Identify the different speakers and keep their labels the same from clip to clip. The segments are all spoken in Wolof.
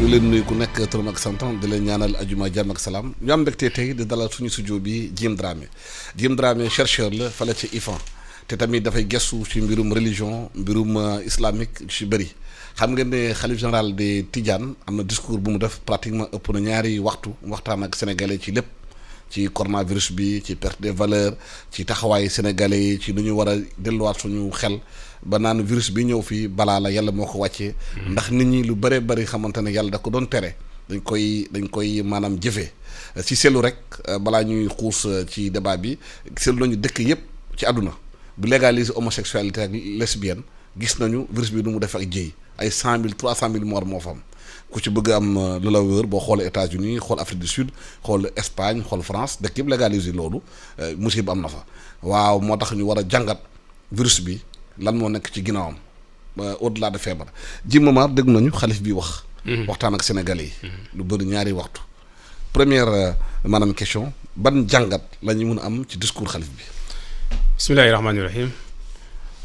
Speaker 1: ngi leen nuyu ku nekk turam ak santam di leen ñaanal ajuma jàmm ak salaam ñu am mbégte tey di dalal suñu studio bi Djim Dramé chercheur la fale ci IFAN te tamit dafay gestu ci mbirum religion mbirum islamique ci bëri xam ngeen ne xalif général de Tidiane am na discours bu mu def pratiquement ëpp na ñaari waxtaan ak sénégalais ci lépp ci coronavirus bi ci perte des valeurs ci taxawaayu sénégalais yi ci nu ñu war a delluwaat suñu xel ba naan virus bi ñëw fii balaa la yàlla moo ko wàccee ndax nit ñi lu bëree bëri xamante ne yàlla da ko doon tere dañ koy maanaam jëfee ci seetlu rek balaa ñuy xuus ci débat bi seetlu nañu dëkk yépp ci àdduna bu légaliser homosexualité ak lesbienne gis nañu virus bi nu mu def ak jëy ay 100 000 300 000 morts moo fa am ku ci bëgg am lu la wër boo xoolee États-Unis xool Afrique du Sud xool Espagne xool France dëkk yëpp légaliser loolu musiba am na fa waaw moo tax ñu war a jàngat virus bi lan moo nekk ci ginnaawam au-delà de feebar ji moment dégg nañu xalif bi wax waxtaan ak sénégalais yi lu bëri ñaari waxtu première maanaam question ban jàngat la ñu mën a am ci discours xalif bi
Speaker 2: bismillahi rahmaani rahim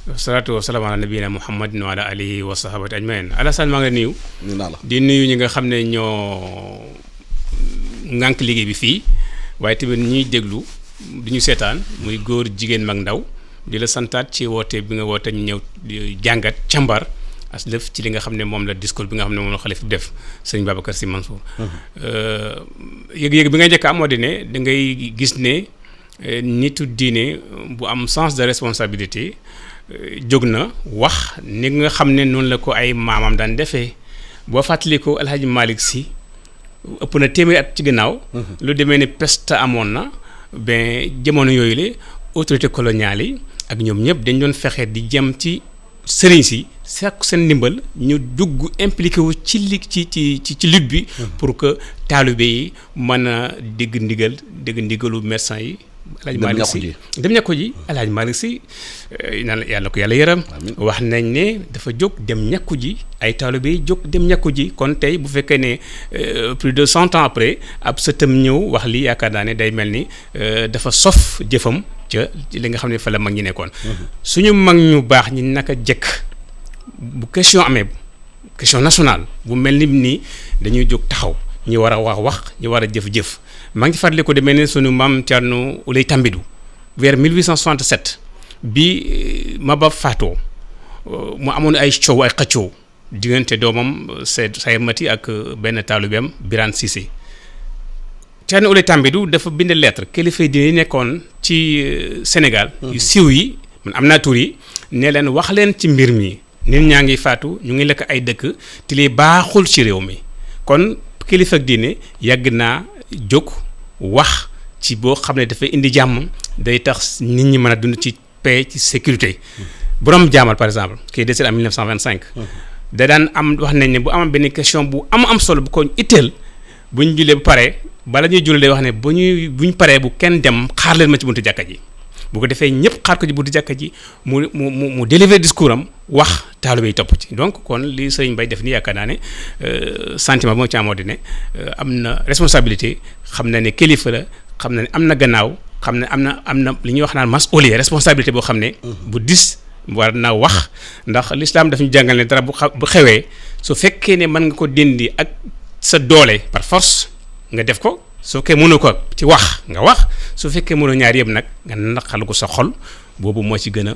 Speaker 2: wasalaatu wasalaam ala nabiyina muhammadin wa ala alihi wa sahabati ajmain Alassane maa ngi lay nuyu
Speaker 1: naa la
Speaker 2: di nuyu ñi nga xam ne ñoo ŋànk liggéey bi fii waaye tamit ñuy déglu di ñu seetaan muy góor jigéen mag ndaw di la santaat ci woote bi nga woote ñu ñëw di jàngat càmbar as lëf ci li nga xam ne moom la discours bi nga xam ne moom la xalif bi def sëñ Babacar Sy Mansour yëg-yëg bi nga njëkk am moo di ne da ngay gis ne nitu diine bu am sens de responsabilité jóg na wax ni nga xam ne noonu la ko ay maamam daan defee boo fàttali ko El Hadj Malick Sy ëpp na téeméeri at ci gannaaw lu demee ni peste amoon na ben jamono yooyu la autorité coloniale yi ak ñoom ñëpp dañ doon fexe di jëm ci sëriñ si sàkku seen ndimbal ñu dugg impliqué wu ci lutte bi pour que taalibe yi mën a dégg ndigalu médecin yi Alaaji Malick Sy dem ñàkku ji Alaaji Malick Sy naan yàlla ko yàlla yërëm wax nañ ne dafa jóg dem ñàkku ji ay taalibe yi jóg dem ñàkku ji kon tey bu fekkee ne plus de 100 ans après ab sëtam ñëw wax li yaakaar naa ne day mel ni dafa sof jëfam ca li nga xam ne fa la mag ñi nekkoon suñu mag ñu baax ñi naka jëkk bu question amee question nationale bu mel ni nii dañuy jóg taxaw ñi war a wax ñi war a jëf maa ngi fàttali ko demee ne sunu maam Thierno Ouleye Tambidou vers 1867 bi Maba faatoo mu amoon ay xëccoo diggante doomam Sayer Mati ak benn taalibeem Birane Cissé Thierno Ouleye Tambidou dafa bind lettre kilifa yi nekkoon ci Sénégal yu siiw yi man am naa tur yi ne leen wax leen ci mbir mi nit ñaa ngi faatu ñu ngi lekk ay dëkk te lii baaxul ci réew mi kon kilifa ak diine yàgg naa jóg wax ci boo xam ne dafay indi jàmm day tax nit ñi mën a dund ci paix ci sécurité borom jaamal par exemple kii décédé en 1925 da daan am wax nañ ne bu am benn question bu am solo bu ko itteel bu ñu jullee ba pare bala ñuy jullee day wax ne bu ñu paree bu kenn dem xaar leen ma ci buntu jàkka ji bu ko defee ñëpp xaar ko ci buntu jàkka ji mu délivrer discours am wax taalibe yi topp ci donc kon li sëriñ Bay def nii yaakaar naa ne sentiment bi moo ci amoo di ne am na responsabilité xam na ne kilifa la xam na ne am na gannaaw xam ne am na li ñuy wax naan mas'uliya responsabilité boo xam ne bu dis war na wax ndax l'islam daf ñu jàngal ne dara bu xewee su fekkee ne mën nga ko dindi ak sa doole par force nga def ko su fekkee mënu ko ci wax nga wax su fekkee mënu ñaar yëpp nag nga naqal ko sa xol boobu moo ci gën a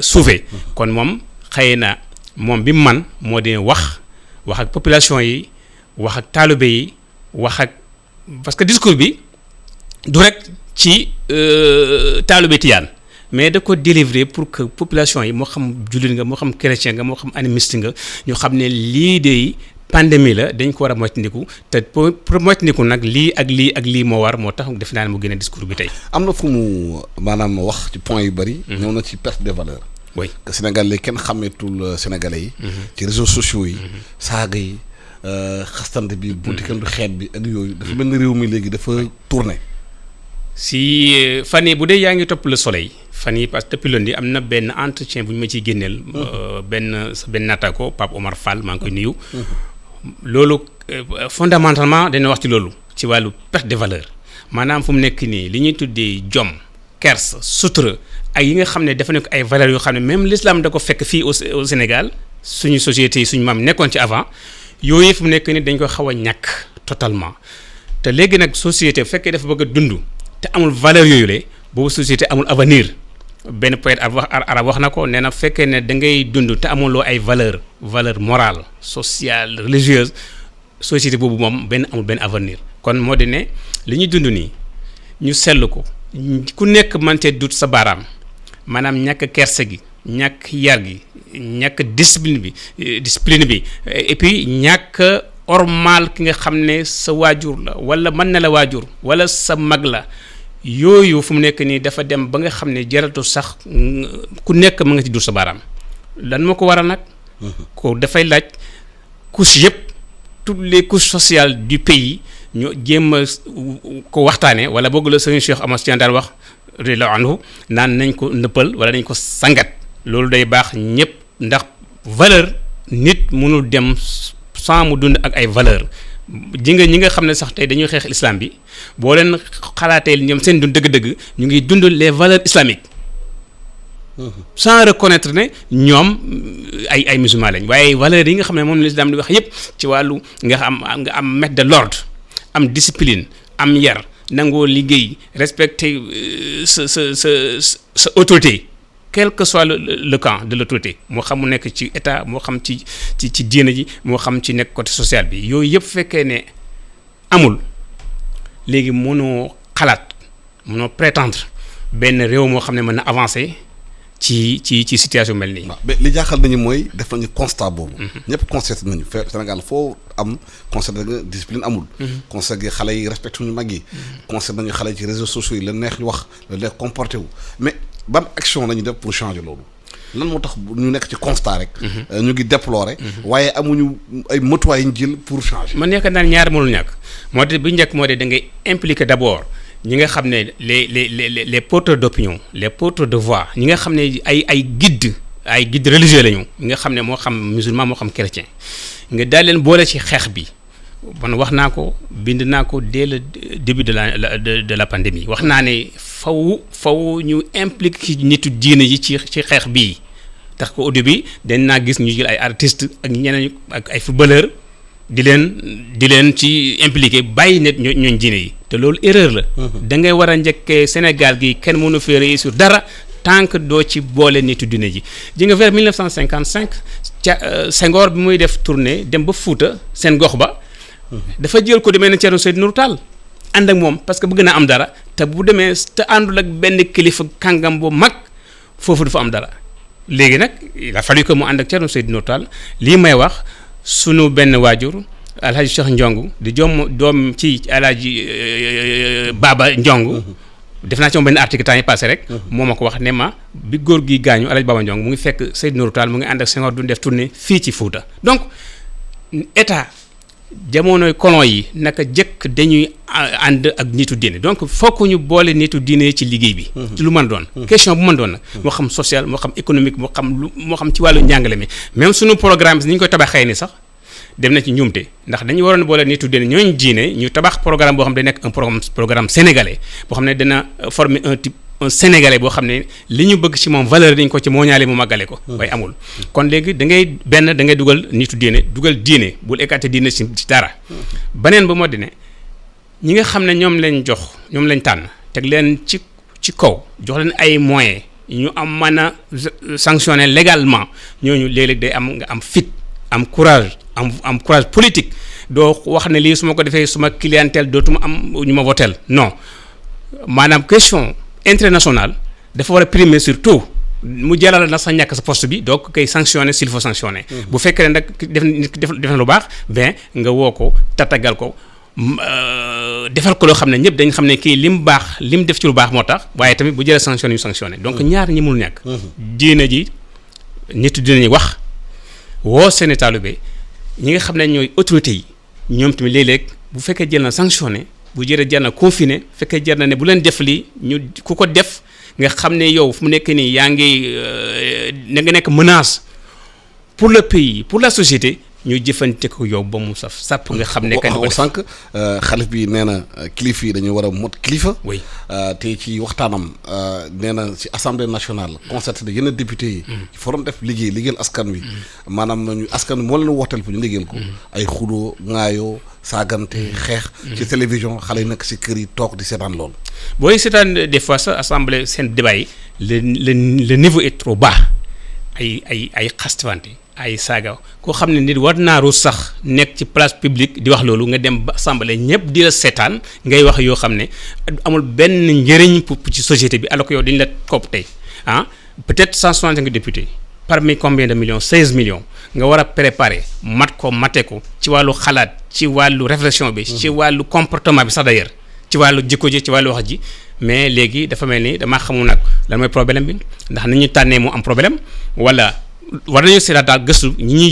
Speaker 2: sauvé kon moom xëy na moom bi man moo di wax ak population yi wax ak taalibe yi wax ak parce que discours bi du rek ci taalibe Tijaan mais da ko délivrer pour que population yi moo xam jullit nga moo xam chrétien nga moo xam animiste nga ñu xam ne lii de pandémie la dañ ko war a moytandiku te pour moytandiku nag lii ak lii moo war moo tax def naa ne mu génne discours bi tey.
Speaker 1: am na fu mu maanaam wax ci point yu bëri. ñëw na ci perte des valeurs.
Speaker 2: oui
Speaker 1: que Sénégal léegi kenn xàmmeetul Sénégalais yi. ci réseaux sociaux yi. saaga yi xastante bi. bunti kenn du xeet bi ak yooyu. dafa mel ni réew mi léegi dafa tourné.
Speaker 2: si fan yii bu dee yaa ngi topp Le Soleil fan yii parce que depuis lundi am na benn entretien bu ñu ma ciy génneel. benn nattaako Pape Omar Fall maa ngi koy nuyu. loolu fondamentalement dañu wax ci loolu ci wàllu perte de valeur maanaam fu mu nekk nii li ñuy tuddee jom kersa sutura ak yi nga xam ne dafa nekk ay valeurs yoo xam ne même l'islam da ko fekk fii au Sénégal suñu société yi suñu maam nekkoon ci avant yooyu fu mu nekk ni dañ ko xaw a ñàkk totalement te léegi nag société bu fekkee dafa bëgg a dund te amul valeur yooyu le boobu société amul avenir. benn poète arab wax na ko nee na fekkee ne da ngay dund te amuloo ay valeur morale sociale religieuse société boobu moom amul benn avenir kon moo di ne li ñuy dund nii ñu seetlu ko ku nekk mante dut sa baaraam maanaam ñàkk kerse gi ñàkk yar gi ñàkk discipline bi et puis ñàkk ormal ki nga xam ne sa waajur la wala mën na la waajur wala sa mag la yooyu fu mu nekk nii dafa dem ba nga xam ne jaratu sax ku nekk ma nga ci dur sa baaraam lan moo ko waral nag ko dafay laaj couche yëpp toutes les couches sociales du pays ñu jéem a ko waxtaanee wala boog la sëñ Cheikh Ahmad Tidiane daal wax radiyallahu anhu naan nañ ko nëppal wala nañ ko sangat loolu day baax ñëpp ndax valeur nit mënul dem sans mu dund ak ay valeur ñi nga xam ne sax tey dañuy xeex islam bi boo leen xalaatee ñoom seen dund dëgg-dëgg ñu ngi dund les valeurs islamiques sans reconnaître ne ñoom ay musulmans lañ waaye valeurs yi nga xam ne moom l'islam di wax yépp ci wàllu nga am maître de l'ordre am discipline am yar nangoo liggéey respecter sa autorité quel que soit le camp de l'autorité moo xam mu nekk ci état moo xam ci diine ji moo xam ci nekk côté social bi yooyu yëpp fekkee ne amul léegi mënoo xalaat mënoo prétendre benn réew moo xam ne mën na avancer ci situation mel nii.
Speaker 1: waaw li jaaxal nañu mooy def nañu constat boobu. ñëpp constaté nañu Sénégal foo am constaté nga discipline amul. constaté xale yi respecté ñu mag yi. constaté nañu xale yi ci réseaux sociaux yi la neex ñu wax la neex comporté wu mais. ban action lañu def pour changer loolu lan moo tax ñu nekk ci constat rek. ñu ngi déplorer. waaye amuñu ay matuwaay yu ñu jël pour changer.
Speaker 2: man yaakaar naa ne ñaar mënul ñàkk moo tax bu njëkk moo de da ngay impliquer d'abord ñi nga xam ne les porteurs d'opinion les porteurs de voix ñi nga xam ne ay guide religieux lañu ñi nga xam ne moo xam musulman moo xam chrétien nga daal leen boole ci xeex bi. man wax naa ko bind naa ko dès le début de la pandémie wax naa ne faw ñu implique ci nitu diine yi ci xeex bii tax ko au début dañ naa gis ñu jël ay artistes ak ñeneen ak ay footballeurs di leen ci impliqué bàyyi nit ñooñ diine yi te loolu erreur la. da ngay war a njëkkee Sénégal gi kenn mënu fee réussir dara tant que doo ci boole nitu diine ji nga vers 1955 ca Senghor bi muy def tournée dem ba Fuuta seen gox ba. dafa jël ko demee ne Thierno Seydou Nourou Tall ànd ak moom parce que bëgg naa am dara te bu demee te àndul ak benn kilifa kàngam bu mag foofu du fa am dara léegi nag il a fallu que mu ànd ak Thierno Seydou Nourou Tall lii may wax sunu benn waajur Alhaji Cheikh Ndiong di doom ci Alhaji Baba Ndiong def naa ci moom benn article temps yi passé rek moo ma ko wax ne ma bi góor gi gaañu Alhaji Baba Ndiong mu ngi fekk Seydou Nourou Tall mu ngi ànd ak Senghor du def tournée fii ci Fouta donc état jamonoy colon yi naka jëkk dañuy ànd ak nitu diine donc fokk ñu boole nitu diine ci liggéey bi. ci lu mën doon. question bu mën doon nag. moo xam social moo xam économique moo xam ci wàllu njàngale mi même suñu programme bi ni ñu koy tabaxee ni sax dem na ci njuumte ndax dañu waroon boole nitu diine ñooñu diine ñu tabax programme boo xam ne day nekk un programme sénégalais boo xam ne dana former un sénégalais boo xam ne li ñu bëgg ci moom valeur dañ ko ci mooñaale mu màggale ko. waaye amul kon léegi da ngay dugal nitu diine dugal diine bul écarter diine ci dara. beneen ba moo di ne ñi nga xam ne ñoom lañ tànn teg leen ci kaw jox leen ay moyens ñu am mën a sanctionner légalement ñooñu léeg-léeg day am nga am fit am courage am courage politique doo wax ne lii su ma ko defee suma clientèle dootuma am ñu ma votel non maanaam question. intérêt national dafa war a primer surtout mu jëlal na sa ñàkk sa poste bi donc koy sanctionner s'il faut sanctionner. bu fekkee ne nag def na lu baax ben nga woo ko tatagal ko defal ko loo xam ne ñëpp dañ xam ne kii lim def ci lu baax moo tax waaye tamit bu jëlee sanctionné yu sanctionné donc ñaar ñi mun ñàkk. diine ji nit dinañu wax woo seeni taalibe ñi nga xam ne ñooy autorités yi ñoom tamit léeg-léeg bu fekkee jël na sanctionné. bu jëree jar na confiné fekkee jar na ne bu leen def lii ñu ku ko def nga xam ne yow fu mu nekk nii yaa ngi na nga nekk menace pour le pays pour la société ñu jëfante ko yow ba mu saf sàpp nga xam ne.
Speaker 1: wax sànq xalif bi nee na kilifa yi dañu war a mot kilifa.
Speaker 2: oui
Speaker 1: te ci waxtaanam nee na ci assemblée nationale. concerté de yenn député yi. forom def liggéeyal askan wi. maanaam ñu askan wi moo leen wooteel pour ñu liggéeyal ko. ay xuloo ŋaayoo saagante xeex. ci télévision xale yi nekk ci kër yi toog di seetaan loolu.
Speaker 2: booy seetaan des fois sa assemblée seen débat yi le niveau est trop bas ay xastawante ay saaga koo xam ne nit war naa ruus sax nekk ci place publique di wax loolu nga dem ba assemblée ñëpp di la seetaan ngay wax yoo xam ne amul benn njëriñ pour ci société bi alors que yow dañu la kopp tey peut-être 165 députés parmi combien de millions 16 millions nga war a préparer mate ko ci wàllu xalaat ci wàllu réflexion bi. ci wàllu comportement bi sax d'ailleurs ci wàllu jikko ji ci wàllu wax ji mais léegi dafa mel ni damaa xamul nag lan mooy problème bi ndax ni ñu tànnee mu am problème wala war nañu seetaat daal gëstu ñi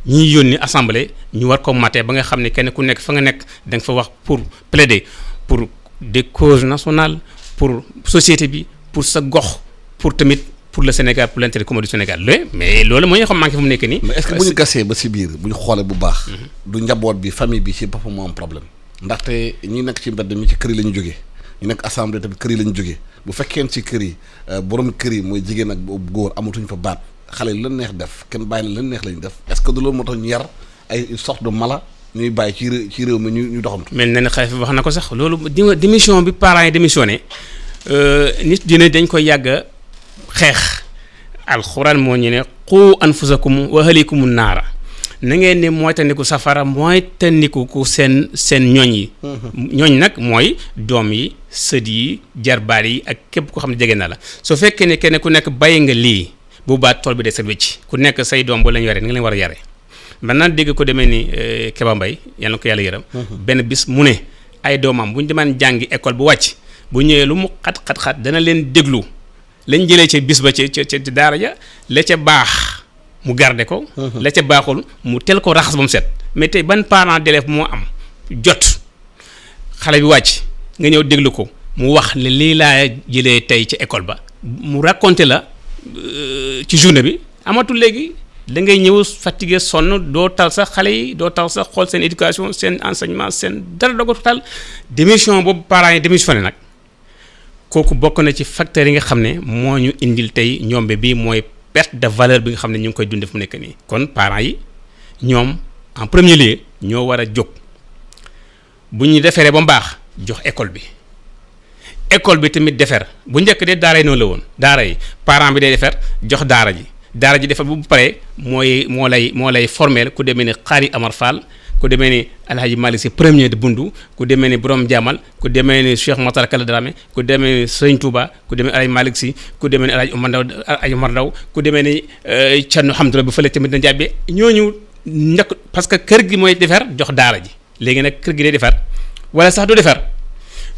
Speaker 2: ñuy yónni assemblée ñu war ko matee ba nga xam ne kenn ku nekk fa nga nekk da nga fa wax pour plaider pour des causes nationales pour société bi pour sa gox pour tamit pour le Sénégal pour l'intérêt commun du Sénégal mais loolu moo ñu xam manqué fu mu nekk nii.
Speaker 1: mais est-ce que bu ñu gasee ba si biir bu ñu xoolee bu baax. du njaboot bi famille bi ci boppam moo am problème. ndaxte ñi nekk ci mbedd mi ci kër yi la ñu jógee ñu nekk assemblée tamit kër yi la ñu jógee bu fekkee ci kër yi borom kër yi mooy jigéen ak góor amatuñ fa baat xale yi lan neex def kenn bàyyi na lan neex lañu def est-ce que du loolu moo tax ñu yar ay sorte de mala ñuy bàyyi ci réew mi ñu doxantu.
Speaker 2: mel na ne xale wax na ko sax loolu démission bi parents yi démissionné nit dina dañ koy yàgg xeex alxuraan moo ñu ne qu anfusakum wa ahlikum naara na ngeen ne moytandiku safara moytandiku ku seen ñooñ yi. ñooñ nag mooy doom yi sët yi jarbaar yi ak képp ko xam ne jege na la su fekkee ne kenn ku nekk bàyyi nga lii bu baat tool bi de set wecc ku nekk say doom ba lañ yore ni nga leen war a yare maintenant dégg ko demee ni Keba Mbaye yal na ko yàlla yërëm. benn bis mu ne ay doomam bu ñu demaan jàngi école bu wàcc bu ñëwee lu mu xat dana leen déglu lañ jëlee ca bis ba ca daara ja la ca baax mu garde ko. la ca baaxul mu tel ko raxas ba mu set mais tey ban parent d'élève moo am jot xale bi wàcc nga ñëw déglu ko mu wax ne lii laa jëlee tey ci école ba mu raconté la ci journée bi amatul léegi da ngay ñëw fatigué sonn doo tal sax xale yi doo tal sax xool seen éducation seen enseignement seen dara doo ko tal démission boobu parents yi démissionné nag kooku bokk na ci facteurs yi nga xam ne moo ñu indil tey ñombe bi mooy perte de valeur bi nga xam ne ñu ngi koy dundee fu mu nekk nii kon parents yi ñoom en premier lieu ñoo war a jóg bu ñu deferee ba mu baax jox école bi tamit defer bu njëkk de daara yi noonu la woon daara yi parent bi day defer jox daara ji defar bu paree moo lay formel ku demee ni Xaari Amar Fall ku demee ni Alhaji Malick Sy premier de Bundu ku demee ni Borom Jaamal ku demee ni Cheikh Matar Kala Dramé ku demee ni Sëriñ Touba ku demee ni Alhaji Malick Sy ku demee ni Alhaji Omar Ndaw ku demee ni Thierno Hamdoula bu fële tamit na jàbbe ñooñu njëkk parce que kër gi mooy defar jox daara ji léegi nag kër gi day defar wala sax du defar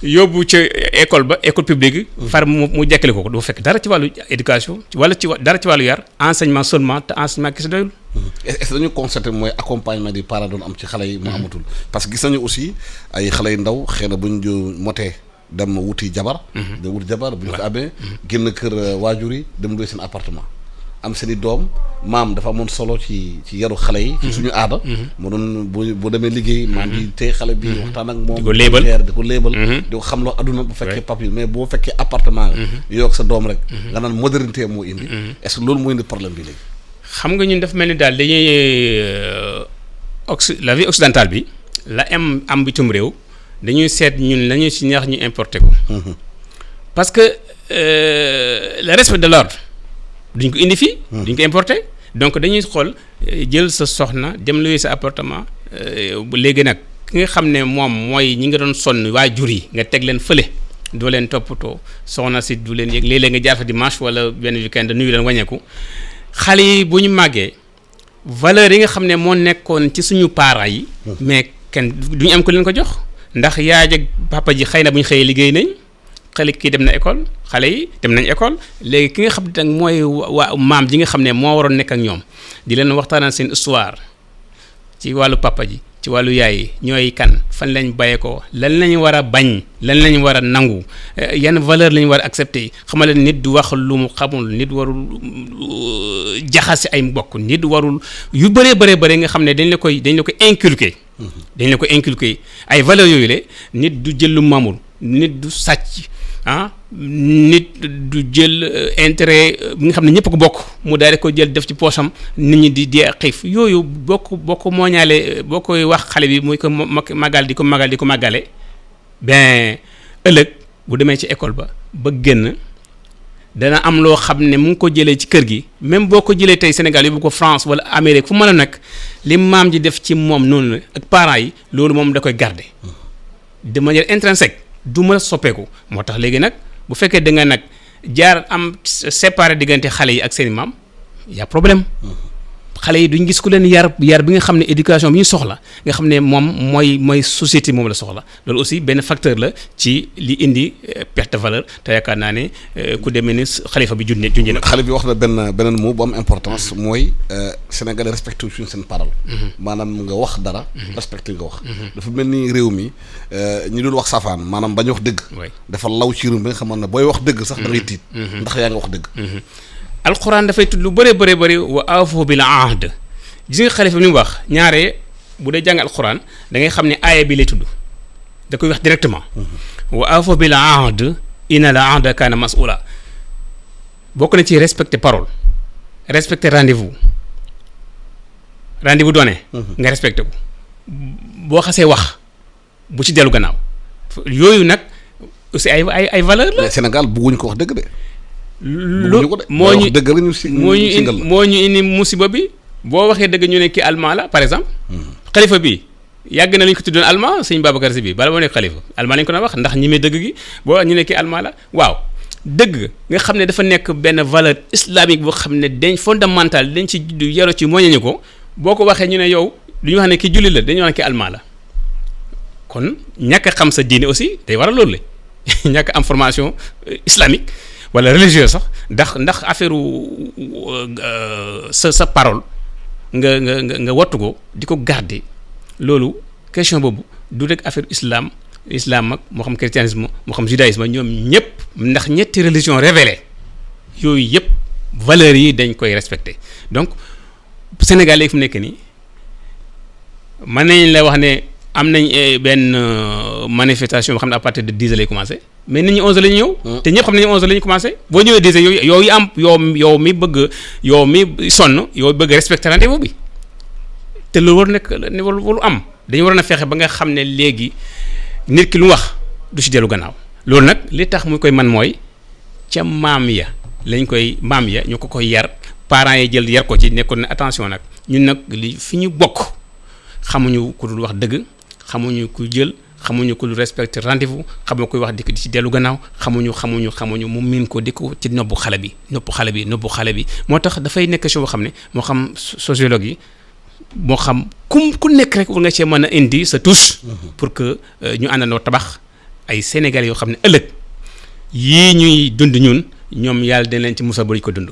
Speaker 2: yóbbu ca école publique far mu jekkale ko du fekk dara ci wàllu éducation dara ci wàllu yar enseignement seulement te enseignement kese doyul.
Speaker 1: est-ce que dañu constaté mooy accompagnement des parents doon am ci xale yi mu amatul parce que gis nañu aussi ay xale yu ndaw xëy na bu ñu motee dem wuti jabar bu ñu ko amee génn kër waajur yi dem doy seen appartement am seen i doom maam dafa amoon solo ci yaru xale yi ci suñu aada mu doon bu demee liggéey maam di tey xale bi waxtaan ak moom di ko léebal di ko xamloo adduna bu fekkee papier mais boo fekkee appartement yow ak sa doom rek nga naan modernité moo indi est-ce que loolu moo indi problème bi léegi
Speaker 2: xam nga ñun dafa mel ni daal dañuy la vie occidentale bi la am bitum réew dañuy seet ñun lañuy si ñaax ñu importé ko parce que le respect de l'ordre duñ ko indi fii duñ ko importé donc dañuy xool jël sa soxna dem luy sa appartement léegi nag ki nga xam ne moom mooy ñi nga doon sonn waajur yi nga teg leen fële doo leen toppatoo soxna si du leen yëg léeg-léeg nga jaar fa dimanche wala benn weekend nuyu leen wàññeeku xale yi bu ñu màggee valeur yi nga xam ne moo nekkoon ci suñu parents yi mais kenn duñu am ko leen ko jox ndax yaay ak papa ji xëy na bu ñu xëyee liggéey nañ xale kii dem na école xale yi dem nañ école léegi ki nga xam ne nag mooy waa maam ji nga xam ne moo waroon nekk ak ñoom di leen waxtaanal seen histoire ci wàllu papa ji ci wàllu yaay ñooy kan fan lañ bàyyee ko lan lañ war a bañ lan lañ war a nangu yan valeur lañ war a accepter xamal nit du wax lu mu xamul nit warul jaxase ay mbokk nit warul yu bëree nga xam ne dañ la koy inculquer. dañ la ko inculquer ay valeurs yooyu le nit du jël lu mamul nit du sàcc nit du jël intérêt bi nga xam ne ñëpp ko bokk mu daal di ko jël def ci poosam nit ñi di xiif yooyu boo ko mooñaale boo koy wax xale bi muy ko màggal di ko màggale ben ëllëg bu demee ci école ba génn dana am loo xam ne mu ngi ko jëlee ci kër gi même boo ko jëlee tey Sénégal yóbbu ko France wala Amérique fu mën a nekk li maam ji def ci moom noonu la ak parents yi loolu moom da koy garder de manière intrinsèque du mën a soppeeku moo tax léegi nag bu fekkee da nga nag jaar am séparé diggante xale yi ak seen i maam y a problème xale yi duñ gis ku leen yar bi nga xam ne éducation bi ñu soxla nga xam ne moom mooy société moom la soxla loolu aussi benn facteur la ci li indi perte de valeur te yaakaar naa ne ku demee ni xalifa bi junne na
Speaker 1: xale bi wax na beneen mot bu am importance mooy Sénégalais respecté wu suñu seen parole maanaam nga wax dara respecté nga wax dafa mel ni réew mi ñi dul wax safaan maanaam bañ wax dëgg dafa law ci réew mi nga xamoon ne booy wax dëgg sax da ngay tiit ndax yaa nga wax dëgg
Speaker 2: alquran dafay tudd lu bëri wa awfu bil ahd gis nga xalifa bi mu wax ñaare bu dee jàng alquran da ngay xam ne aaya bi lay tudd da koy wax directement wa awfu bil ahd inna al ahda kana mas'ula bokk na ci respecter parole respecter rendez-vous donné nga respecté ko boo xasee wax bu ci dellu gannaaw yooyu nag aussi ay valeur la.
Speaker 1: Sénégal bëgguñu ko wax dëgg de.
Speaker 2: moo ñu indi musiba bi boo waxee dëgg ñu ne kii allemand la par exemple. xalifa bi yàgg na lañ ko tuddoon allemand sëñ Babacar Si bi bala moo nekk xalifa allemand lañ ko doon wax ndax ñi mee dëgg gi boo ñu ne kii allemand la waaw dëgg nga xam ne dafa nekk benn valeur islamique boo xam ne dañ fondamental dañ ci juddu yaro ci moñañu ko boo ko waxee ñu ne yow du ñu wax ne kii julli la dañu wax ne kii allemand la kon ñàkk a xam sa diine aussi day waral loolu la ñàkk am formation islamique wala religieuse sax ndax affaire sa parole nga wattu ko di ko garder loolu question boobu du rek affaire islam ak moo xam christianisme moo xam judaïsme ñoom ñëpp ndax ñetti religion révélée yooyu yëpp valeurs yi dañ koy respecter donc Sénégal léegi fu mu nekk nii mën nañ la wax ne am nañ benn manifestation boo xam ne à partir de 10 heures lay commencé mais nit ñi 11 heures la ñu ñëw. te ñëpp xam nañu 11 heures la ñu commencé boo ñëwee 10 heures yow yi am yow mi bëgg yow mi sonn yow bëgg respecter rendez-vous bi te loolu war nekk waru am dañu waroon a fexe ba nga xam ne léegi nit ki lu wax du ci dellu gannaaw loolu nag li tax mu koy man mooy ca maam ya ñu ko koy yar parents yi jël yar ko ci nekkoon ne attention nag ñun nag li fi ñu bokk xamuñu ku dul wax dëgg xamuñu ku jël xamuñu ku dul respecter rendez-vous xamuñu koy wax di ci dellu gannaaw xamuñu mu miin ko di ko ci noppu xale bi moo tax dafay nekk question boo xam ne moo xam sociologue yi moo xam ku nekk rek war nga cee mën a indi sa touche pour que ñu àndandoo tabax ay Sénégalais yoo xam ne ëllëg yii ñuy dund ñun ñoom yàlla dañ leen ci musal ba ñu ko dund.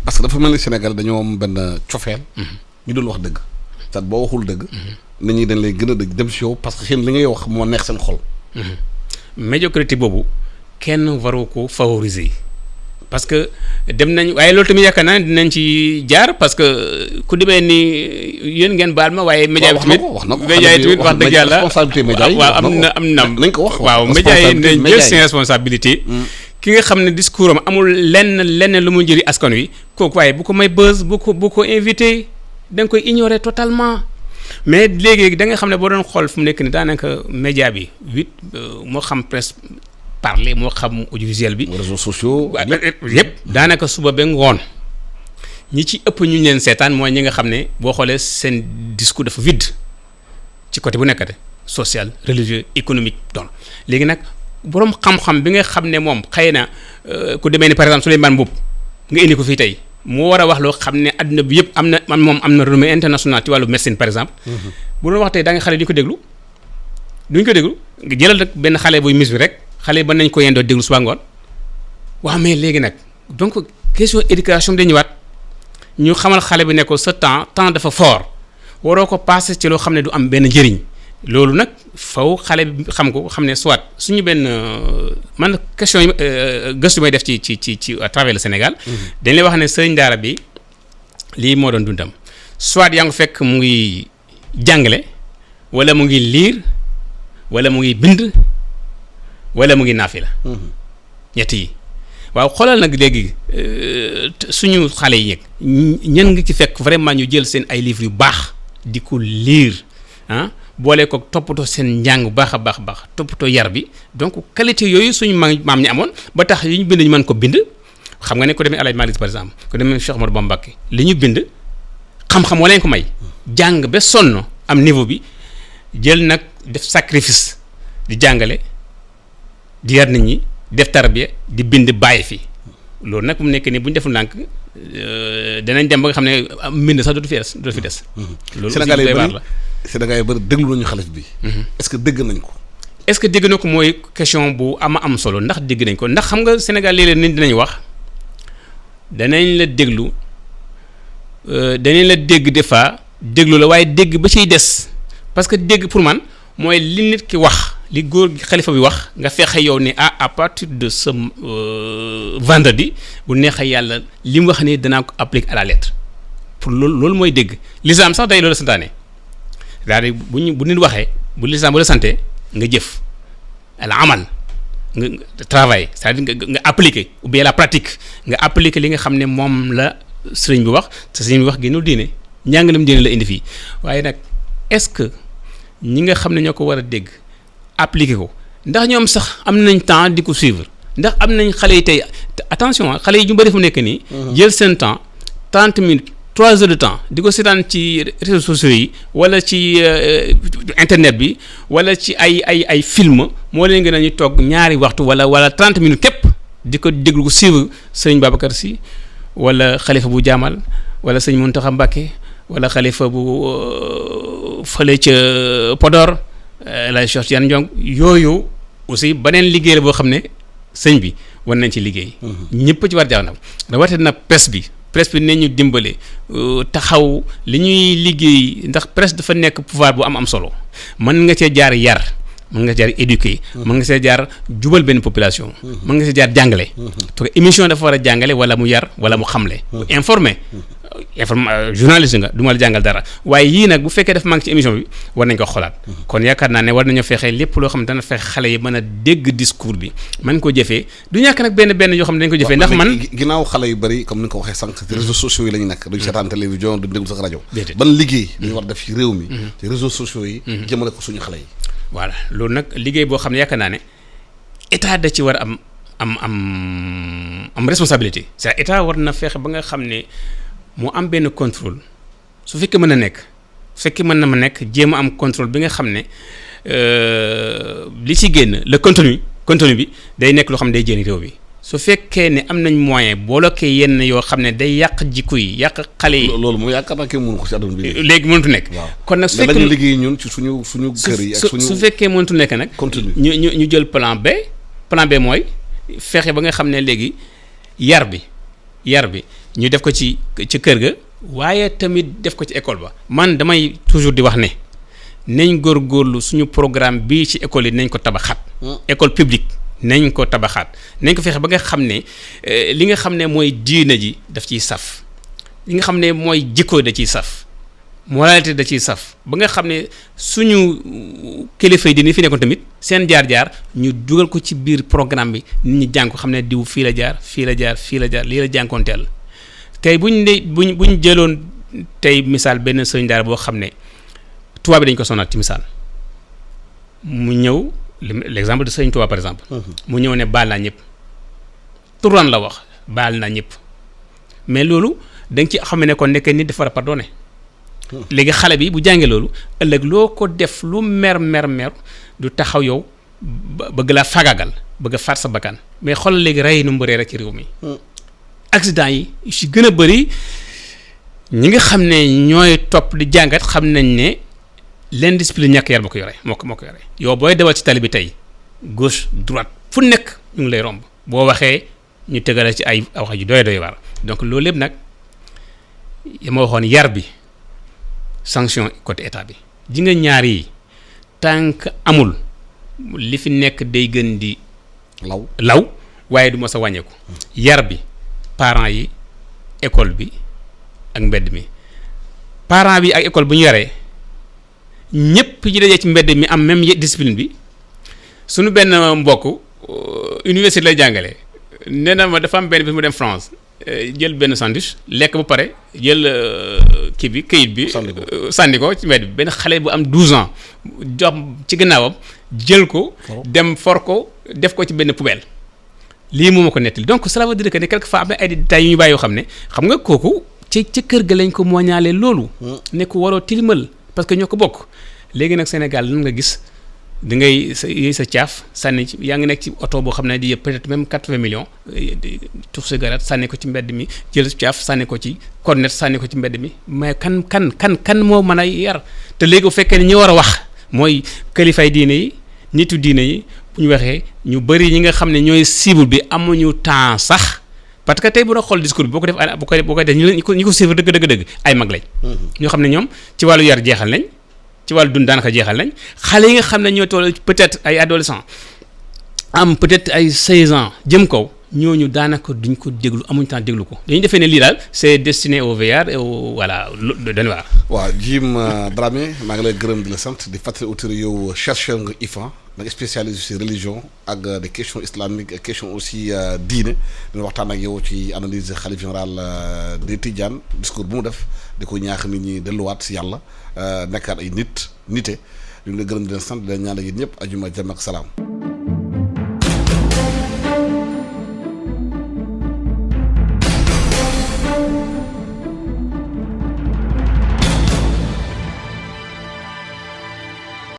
Speaker 1: parce que dafa mel ni Sénégal dañoo am benn cofeel ñu dul wax dëgg c'est boo waxul dëgg nit ñi dañ lay gën a dëgg dem si yow parce que xëy li ngay wax moo neex seen xol.
Speaker 2: médiocrité boobu kenn waru ko favoriser parce que dem nañ waaye loolu tamit yaakaar naa dinañ ci jaar parce que ku demee ni yéen ngeen baal ma waaye. média bi tamit média yi tamit wax dëgg yàlla
Speaker 1: responsabilité média yi
Speaker 2: waaw am na
Speaker 1: nañ ko wax
Speaker 2: waaw média yi nañ jël seen responsabilité. ki nga xam ne discours am amul lenn lu mu njëriñ askan wi kooku waaye bu ko may buzz bu ko invité da nga koy ignorer totalement mais léegi da nga xam ne boo doon xool fu mu nekk ni daanaka média bi moo xam presse parler moo xam audiovisuel bi.
Speaker 1: réseaux sociaux
Speaker 2: yëpp daanaka suba ba ngoon ñi ci ëpp ñu leen seetaan mooy ñi nga xam ne boo xoolee seen discours dafa vide ci côté bu nekkate social religieux économique donc léegi nag boroom xam-xam bi nga xam ne moom xëy na ku demee ni par exemple Souleymane Mboup nga indi ko fii tey moo war a wax loo xam ne adduna bi yëpp am na renommée internationale ci wàllu médecine par exemple bu doon wax tey da nga xale duñ ko déglu nga jëlal rek benn xale buy mis bi rek xale ba nañ ko yendoo déglu suba ngoon waaw mais léegi nag donc question éducation bi dañu ñëwaat ñu xamal xale bi ne ko sa temps dafa fort waroo ko passé ci loo xam ne du am benn njëriñ. loolu nag faw xale bi xam ko xam ne soit suñu benn man question yi gëstu may def ci à travers le Sénégal. dañ lay wax ne sëriñ daara bi lii moo doon dundam soit yaa ngi fekk mu ngi jàngale wala mu ngi liir wala mu ngi bind wala mu ngi naafila. ñett yi waaw xoolal nag léegi suñu xale yi yeeg ñan nga ci fekk vraiment ñu jël seen ay livres yu baax di ko liir boole ko toppatoo seen njàng baax a baax toppatoo yar bi donc qualité yooyu suñu maam ñi amoon ba tax li ñu bind ñu mën ko bind xam nga ne ko demee El Hadj Malick par exemple ko demee Cheikh Ahmadou Bamba Mbacké li ñu bind xam-xam wala leen ko may jàng ba sonn am niveau bi jël nag def sacrifice di jàngale di yar nit ñi def tarbiya di bind bàyyi fi loolu nag mu nekk nii bu ñu deful ndànk danañ dem ba nga xam ne mbind sax dootu fi des. loolu
Speaker 1: Sénégal yi bëri Sénégal yi bëri déglu nañu xalif bi. est-ce que dégg nañ ko.
Speaker 2: est-ce que dégg na ko mooy question bu am solo ndax dégg nañ ko ndax xam nga Sénégal léeg-léeg nit dinañ wax danañ la déglu danañ la dégg des fois déglu la waaye dégg ba ciy des parce que dégg pour man mooy li nit ki wax li góor xalifa bi wax nga fexe yow ne à partir de ce vendredi bu neexee yàlla li mu wax ni danaa ko appliquer à la lettre pour loolu mooy dégg lislaam sax day loolu santaane c'est-à-dire bu nit waxee bu lislaam bu la sante nga jëf al amal nga travail c'est-à-dire nga appliquer ou bien la pratique nga appliquer li nga xam ne moom la sëriñ bi wax te sëriñ bi wax génnul diine njàngalem diine la indi fii waaye nag est-ce que ñi nga xam ne ñoo ko war a dégg appliquer ko ndax ñoom sax am nañ temps di ko suivre ndax am nañ xale yi tey attention xale yi ñu bëri fu nekk nii. jël seen temps 30 minutes 3 heures de temps di ko seetaan ci réseaux sociaux yi wala ci internet bi wala ci ay film moo leen gën a ñu toog ñaari waxtu wala 30 minutes képp di ko déglu ko suivre sëñ Babacar Sy wala xalifa bu Jaamal wala sëñ Mountakha Mbacké wala xalifa bu fële ca Podor la Cheikh Tidiane Diong yooyu aussi beneen liggéey la boo xam ne sëñ bi war nañ ci liggéey. ñëpp ci war jaaw nag rawatina presse bi ne ñu dimbale taxaw li ñuy liggéey ndax presse dafa nekk pouvoir bu am solo mën nga cee jaar yar mën nga jaar éduquer mën nga see jaar jubal benn population mën nga see jaar jàngale parce que émission dafa war a jàngale wala mu yar wala mu xamle informer journaliste nga du ma la jàngal dara waaye yii nag bu fekkee dafa manque ci émission bi war nañ ko xoolaat kon yaakaar naa ne war nañoo fexe lépp loo xam ne dana fexe xale yi mën a dégg discours bi mën ko jëfee du ñàkk nag benn yoo xam ne dañ ko jëfee ndax man
Speaker 1: ginnaaw xale yu bëri comme ni nga ko waxee sànq ci réseaux sociaux yi la ñu nekk duñ seetaan télévision duñ déglu sax rajo ban liggéey li ñu war def ci réew mi ci réseaux sociaux yi jëmale ko suñu xale yi
Speaker 2: voilà loolu nag liggéey boo xam ne yaakaar naa ne état da ci war a am responsabilité c'est état war na fexe ba nga xam ne mu am benn contrôle su fekkee mën na nekk su fekkee mën na ma nekk jéem a am contrôle bi nga xam ne li ci génn le contenu bi day nekk loo xam ne day jëriñ réew bi su fekkee ne am nañ moyen bloqué yenn yoo xam ne day yàq jikko yi yàq xale yi.
Speaker 1: loolu moom yaakaar naa kenn mënu ko ci àdduna bi.
Speaker 2: léegi mënatu nekk. kon nag su fekkee
Speaker 1: dañu liggéey ñun ci suñu kër yi ak suñu
Speaker 2: su fekkee mënatu nekk nag.
Speaker 1: continue
Speaker 2: ñu jël plan B mooy fexe ba nga xam ne léegi yar bi ñu def ko ci kër ga waaye tamit def ko ci école ba. man damay toujours di wax ne nañ góorgóorlu suñu programme bii ci école yi nañ ko tabaxaat. école publique. nañ ko tabaxaat nañ ko fexe ba nga xam ne li nga xam ne mooy diina ji daf ciy saf li nga xam ne mooy jikko da ciy saf moralité da ciy saf ba nga xam ne suñu kilifa yi dina fi nekkoon tamit seen jaar-jaar ñu dugal ko ci biir programme bi nit ñi jàng ko xam ne diw fii la jaar lii la jànkoonteel tey buñ jëloon tey misaal benn sëñ daara boo xam ne tubaab bi dañ ko sonal ci misaal mu ñëw. l'exemple de Sëriñ Tuubaa par exemple. mu ñëw ne baal naa ñëpp. Turaan la wax baal naa ñëpp mais loolu da nga ci xam ne kon nekk nit dafa war a pardonné. léegi xale bi bu jàngee loolu ëllëg loo ko def lu mer du taxaw yow bëgg laa fagagal bëgg a faat sa bakkan mais xoolal léegi rey nu mu bëree rek ci réew mi. accident yi ci gën a bëri ñi nga xam ne ñooy topp di jàngat xam nañ ne. l'indiscipline ñàkk yar moo ko yore yow booy dewal ci tali bi tey gauche droite fu nekk ñu ngi lay romb boo waxee ñu tegale ci ay wax ju doy war donc loolu lépp nag ma waxoon yar bi sanction côté état bi ji nga ñaar yi tant que amul li fi nekk day gën di law waaye du ma sa wàññeeku yar bi parents yi école bi ak mbedd mi parents bi ak école bu ñu yaree ñëpp ñi dajee ci mbedd mi am même discipline bi suñu benn mbokk université lay jàngale nee na ma dafa am benn bi mu dem France jël benn sandwich lekk ba pare jël kii bi këyit bi sànni ko ci mbedd bi benn xale bu am 12 ans jox ci gannaawam jël ko dem for ko def ko ci benn poubelle lii moo ma ko nettali donc cela veut dire que ne quelquefois am na ay détails yu ñu bàyyi yoo xam ne xam nga kooku ci kër ga lañ ko mooñaale loolu ne ko waroo tilimal parce que ñoo ko bokk léegi nag Sénégal lan nga gis da ngay sa caaf sànni ci yaa ngi nekk ci oto boo xam ne di peut-être même 80 millions tux cigarette sànni ko ci mbedd mi jël caaf sànni ko ci cornet sànni ko ci mbedd mi mais kan moo mën a yar te léegi bu fekkee ne ñi war a wax mooy kilifay diine yi nitu diine yi bu ñu waxee ñu bëri ñi nga xam ne ñooy cible bi amuñu temps sax parce que tey bu doon xool discours bi boo ko def ñi ko suivre dëgg ay mag lañ. ñoo xam ne ñoom ci wàllu yar jeexal nañ. ci wàllu dund daanaka jeexal nañ xale yi nga xam ne ñoo toll peut-être ay adolescents am peut-être ay 16 ans jëm kaw ñooñu daanaka duñ ko déglu amuñ temps déglu ko dañuy defee ne lii daal c'est destiné au VR et au voilà dañu waar.
Speaker 1: waaw Djim Dramé maa ngi lay gërëm di la sant di fàttali auteur yow chercheur nga IFAN da nga spécialisé ci religion ak des questions islamiques ak questions aussi diine dina waxtaan ak yow ci analyse xalif général des Tidianes discours bu mu def di ko ñaax nit ñi delluwaat ci yàlla nekkaat ay nite ñu ngi lay gërëm di la sant di la ñaanal yéen ñëpp ajuma jàmm ak salaam.